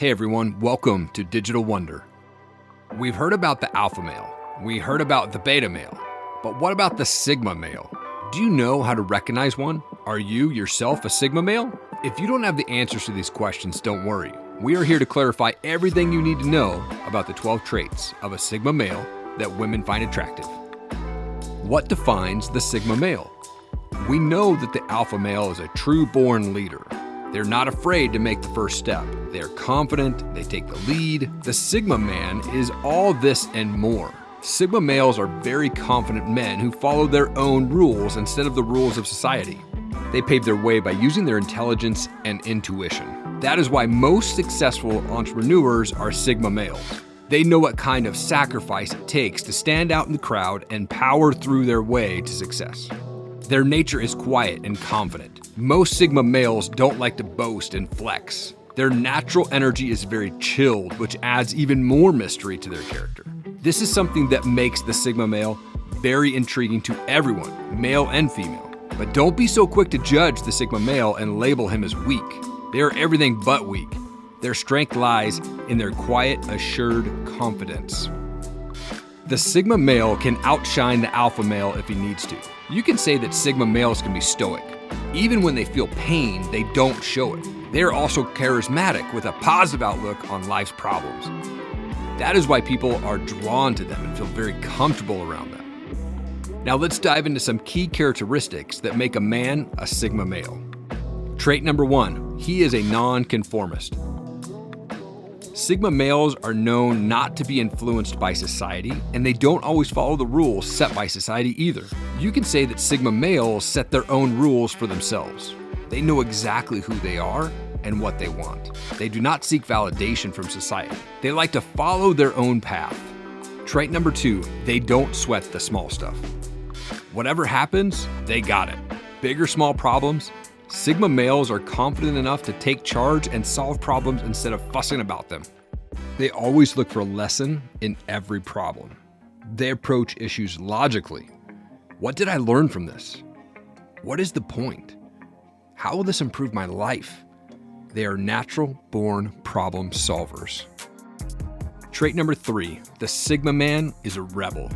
Hey everyone, welcome to Digital Wonder. We've heard about the alpha male, we heard about the beta male, but what about the sigma male? Do you know how to recognize one? Are you yourself a sigma male? If you don't have the answers to these questions, don't worry. We are here to clarify everything you need to know about the 12 traits of a sigma male that women find attractive. What defines the sigma male? We know that the alpha male is a true born leader. They're not afraid to make the first step. They're confident, they take the lead. The Sigma man is all this and more. Sigma males are very confident men who follow their own rules instead of the rules of society. They pave their way by using their intelligence and intuition. That is why most successful entrepreneurs are Sigma males. They know what kind of sacrifice it takes to stand out in the crowd and power through their way to success. Their nature is quiet and confident. Most Sigma males don't like to boast and flex. Their natural energy is very chilled, which adds even more mystery to their character. This is something that makes the Sigma male very intriguing to everyone, male and female. But don't be so quick to judge the Sigma male and label him as weak. They are everything but weak. Their strength lies in their quiet, assured confidence. The Sigma male can outshine the alpha male if he needs to. You can say that Sigma males can be stoic. Even when they feel pain, they don't show it. They are also charismatic with a positive outlook on life's problems. That is why people are drawn to them and feel very comfortable around them. Now let's dive into some key characteristics that make a man a Sigma male. Trait number 1, he is a nonconformist. Sigma males are known not to be influenced by society, and they don't always follow the rules set by society either. You can say that Sigma males set their own rules for themselves. They know exactly who they are and what they want. They do not seek validation from society. They like to follow their own path. Trait number 2, they don't sweat the small stuff. Whatever happens, they got it. Big or small problems, Sigma males are confident enough to take charge and solve problems instead of fussing about them. They always look for a lesson in every problem. They approach issues logically. What did I learn from this? What is the point? How will this improve my life? They are natural-born problem solvers. Trait number 3, the Sigma man is a rebel.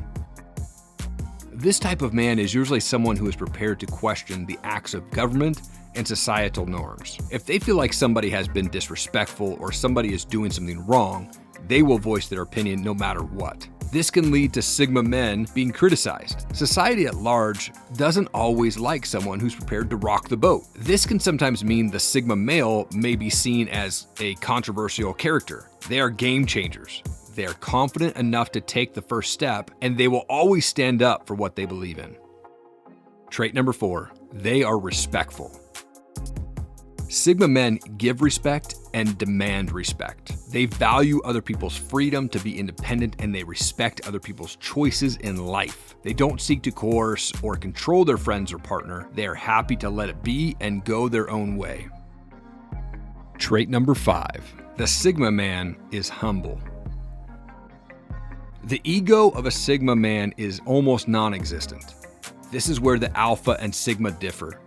This type of man is usually someone who is prepared to question the acts of government and societal norms. If they feel like somebody has been disrespectful or somebody is doing something wrong, they will voice their opinion no matter what. This can lead to Sigma men being criticized. Society at large doesn't always like someone who's prepared to rock the boat. This can sometimes mean the Sigma male may be seen as a controversial character. They are game changers. They are confident enough to take the first step, and they will always stand up for what they believe in. Trait number 4, they are respectful. Sigma men give respect and demand respect. They value other people's freedom to be independent, and they respect other people's choices in life. They don't seek to coerce or control their friends or partner. They are happy to let it be and go their own way. Trait number 5, the Sigma man is humble. The ego of a Sigma man is almost non-existent. This is where the Alpha and Sigma differ.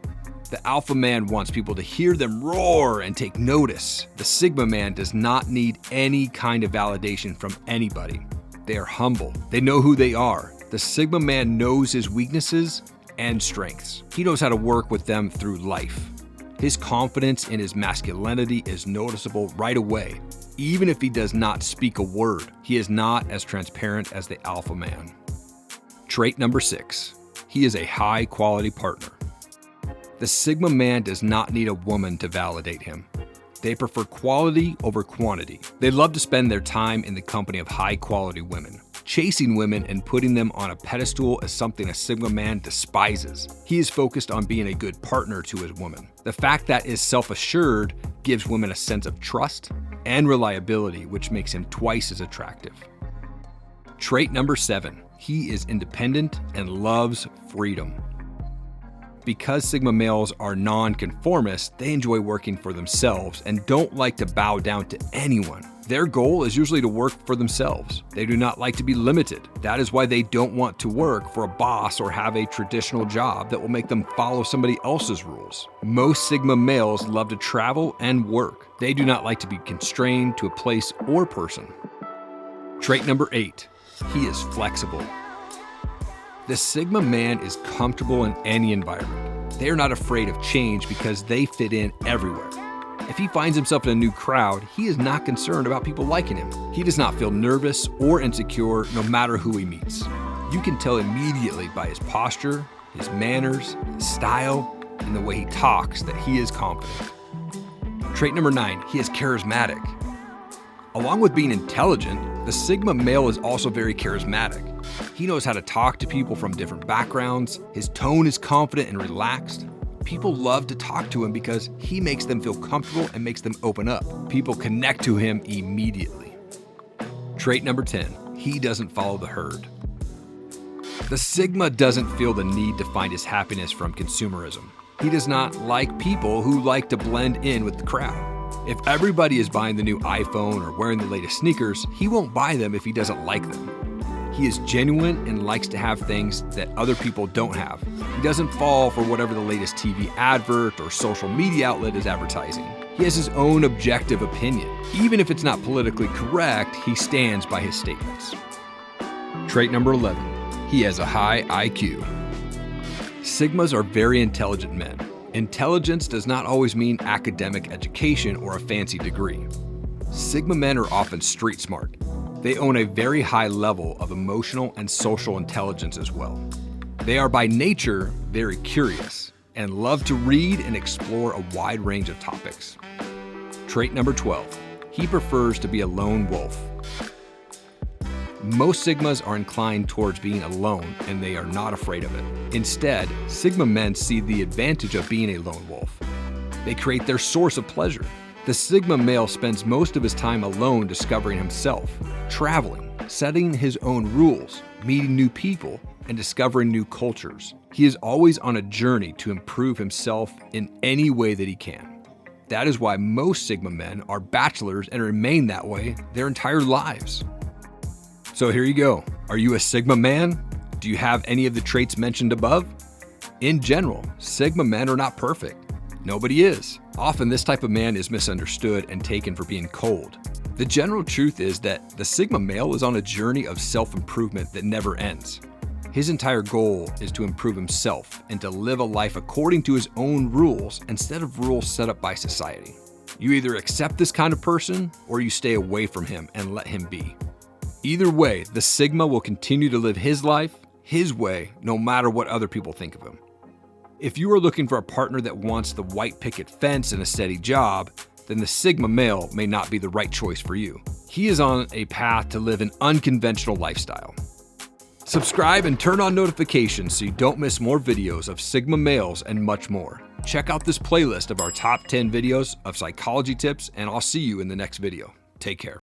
The Alpha man wants people to hear them roar and take notice. The Sigma man does not need any kind of validation from anybody. They are humble. They know who they are. The Sigma man knows his weaknesses and strengths. He knows how to work with them through life. His confidence in his masculinity is noticeable right away. Even if he does not speak a word, he is not as transparent as the Alpha man. Trait number 6, he is a high-quality partner. The Sigma man does not need a woman to validate him. They prefer quality over quantity. They love to spend their time in the company of high-quality women. Chasing women and putting them on a pedestal is something a Sigma man despises. He is focused on being a good partner to his woman. The fact that is self-assured gives women a sense of trust and reliability, which makes him twice as attractive. Trait number 7, he is independent and loves freedom. Because Sigma males are nonconformists, they enjoy working for themselves and don't like to bow down to anyone. Their goal is usually to work for themselves. They do not like to be limited. That is why they don't want to work for a boss or have a traditional job that will make them follow somebody else's rules. Most Sigma males love to travel and work. They do not like to be constrained to a place or person. Trait number 8, he is flexible. The Sigma man is comfortable in any environment. They are not afraid of change because they fit in everywhere. If he finds himself in a new crowd, he is not concerned about people liking him. He does not feel nervous or insecure no matter who he meets. You can tell immediately by his posture, his manners, his style, and the way he talks that he is confident. Trait number 9, he is charismatic. Along with being intelligent, the Sigma male is also very charismatic. He knows how to talk to people from different backgrounds. His tone is confident and relaxed. People love to talk to him because he makes them feel comfortable and makes them open up. People connect to him immediately. Trait number 10, he doesn't follow the herd. The Sigma doesn't feel the need to find his happiness from consumerism. He does not like people who like to blend in with the crowd. If everybody is buying the new iPhone or wearing the latest sneakers, he won't buy them if he doesn't like them. He is genuine and likes to have things that other people don't have. He doesn't fall for whatever the latest TV advert or social media outlet is advertising. He has his own objective opinion. Even if it's not politically correct, he stands by his statements. Trait number 11, he has a high IQ. Sigmas are very intelligent men. Intelligence does not always mean academic education or a fancy degree. Sigma men are often street smart. They own a very high level of emotional and social intelligence as well. They are by nature very curious and love to read and explore a wide range of topics. Trait number 12, he prefers to be a lone wolf. Most Sigmas are inclined towards being alone and they are not afraid of it. Instead, Sigma men see the advantage of being a lone wolf. They create their source of pleasure. The Sigma male spends most of his time alone discovering himself, traveling, setting his own rules, meeting new people, and discovering new cultures. He is always on a journey to improve himself in any way that he can. That is why most Sigma men are bachelors and remain that way their entire lives. So here you go. Are you a Sigma man? Do you have any of the traits mentioned above? In general, Sigma men are not perfect. Nobody is. Often this type of man is misunderstood and taken for being cold. The general truth is that the Sigma male is on a journey of self-improvement that never ends. His entire goal is to improve himself and to live a life according to his own rules instead of rules set up by society. You either accept this kind of person or you stay away from him and let him be. Either way, the Sigma will continue to live his life, his way, no matter what other people think of him. If you are looking for a partner that wants the white picket fence and a steady job, then the Sigma male may not be the right choice for you. He is on a path to live an unconventional lifestyle. Subscribe and turn on notifications so you don't miss more videos of Sigma males and much more. Check out this playlist of our top 10 videos of psychology tips, and I'll see you in the next video. Take care.